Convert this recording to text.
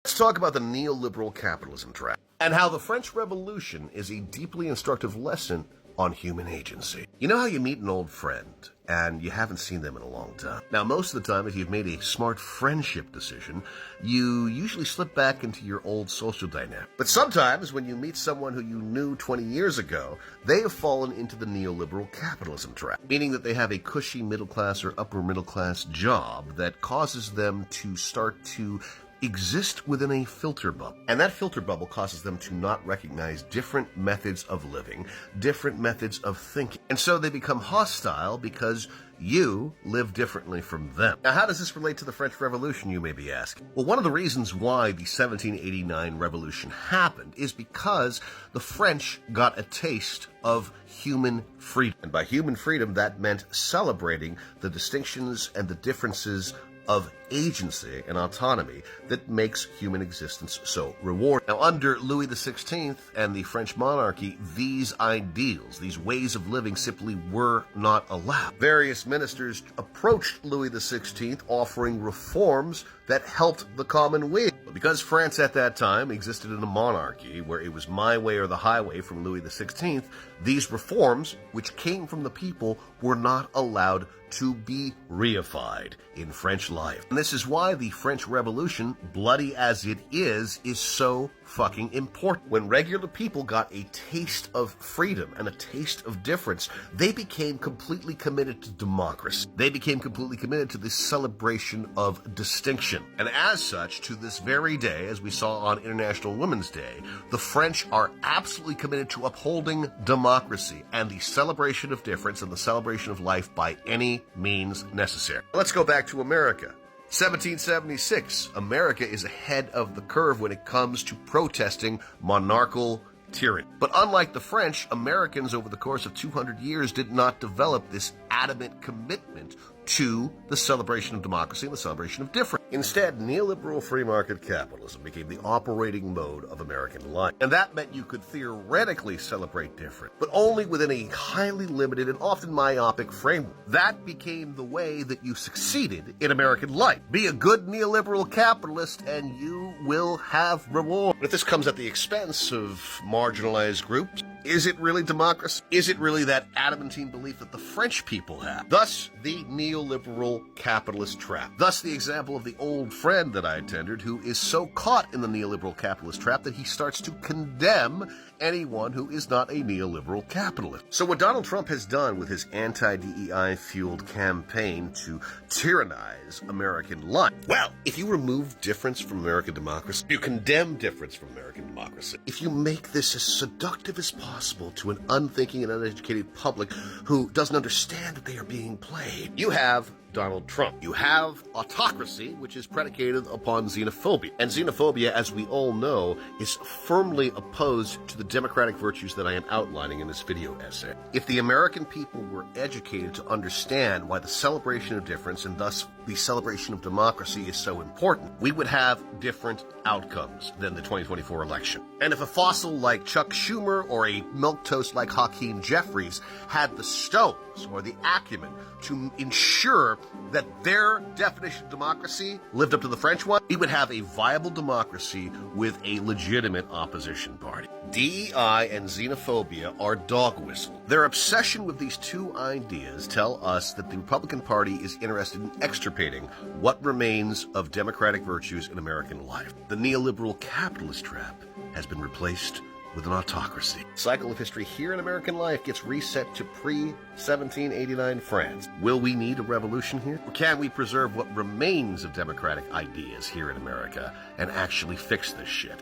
Let's talk about the neoliberal capitalism trap and how the French Revolution is a deeply instructive lesson on human agency. You know how you meet an old friend and you haven't seen them in a long time? Now, most of the time, if you've made a smart friendship decision, you usually slip back into your old social dynamic. But sometimes when you meet someone who you knew 20 years ago, they have fallen into the neoliberal capitalism trap, meaning that they have a cushy middle class or upper middle class job that causes them to start to exist within a filter bubble. And that filter bubble causes them to not recognize different methods of living, different methods of thinking. And so they become hostile because you live differently from them. Now, how does this relate to the French Revolution, you may be asking? Well, one of the reasons why the 1789 revolution happened is because the French got a taste of human freedom. And by human freedom, that meant celebrating the distinctions and the differences of agency and autonomy that makes human existence so rewarding. Now, under Louis XVI and the French monarchy, these ideals, these ways of living simply were not allowed. Various ministers approached Louis XVI offering reforms that helped the common weal. But because France at that time existed in a monarchy where it was my way or the highway from Louis XVI, these reforms, which came from the people, were not allowed to be reified in French life. And this is why the French Revolution, bloody as it is so fucking important. When regular people got a taste of freedom and a taste of difference, they became completely committed to democracy. They became completely committed to this celebration of distinction. And as such, to this very day, as we saw on International Women's Day, the French are absolutely committed to upholding democracy and the celebration of difference and the celebration of life by any means necessary. Let's go back to America. 1776, America is ahead of the curve when it comes to protesting monarchical tyranny. But unlike the French, Americans over the course of 200 years did not develop this adamant commitment to the celebration of democracy and the celebration of difference. Instead, neoliberal free market capitalism became the operating mode of American life. And that meant you could theoretically celebrate difference, but only within a highly limited and often myopic framework. That became the way that you succeeded in American life. Be a good neoliberal capitalist and you will have reward. But if this comes at the expense of marginalized groups, is it really democracy? Is it really that adamantine belief that the French people have? Thus, the neoliberal capitalist trap. Thus, the example of the old friend that I tendered who is so caught in the neoliberal capitalist trap that he starts to condemn anyone who is not a neoliberal capitalist. So what Donald Trump has done with his anti-DEI-fueled campaign to tyrannize American life, well, if you remove difference from American democracy, you condemn difference from American democracy, if you make this as seductive as possible to an unthinking and uneducated public who doesn't understand that they are being played, you have Donald Trump. You have autocracy, which is predicated upon xenophobia. And xenophobia, as we all know, is firmly opposed to the democratic virtues that I am outlining in this video essay. If the American people were educated to understand why the celebration of difference and thus the celebration of democracy is so important, we would have different outcomes than the 2024 election. And if a fossil like Chuck Schumer or a milquetoast like Hakeem Jeffries had the stones or the acumen to ensure that their definition of democracy lived up to the French one, we would have a viable democracy with a legitimate opposition party. DEI and xenophobia are dog whistles. Their obsession with these two ideas tell us that the Republican Party is interested in extirpating what remains of democratic virtues in American life. The neoliberal capitalist trap has been replaced with an autocracy. The cycle of history here in American life gets reset to pre-1789 France. Will we need a revolution here? Or can we preserve what remains of democratic ideas here in America and actually fix this shit?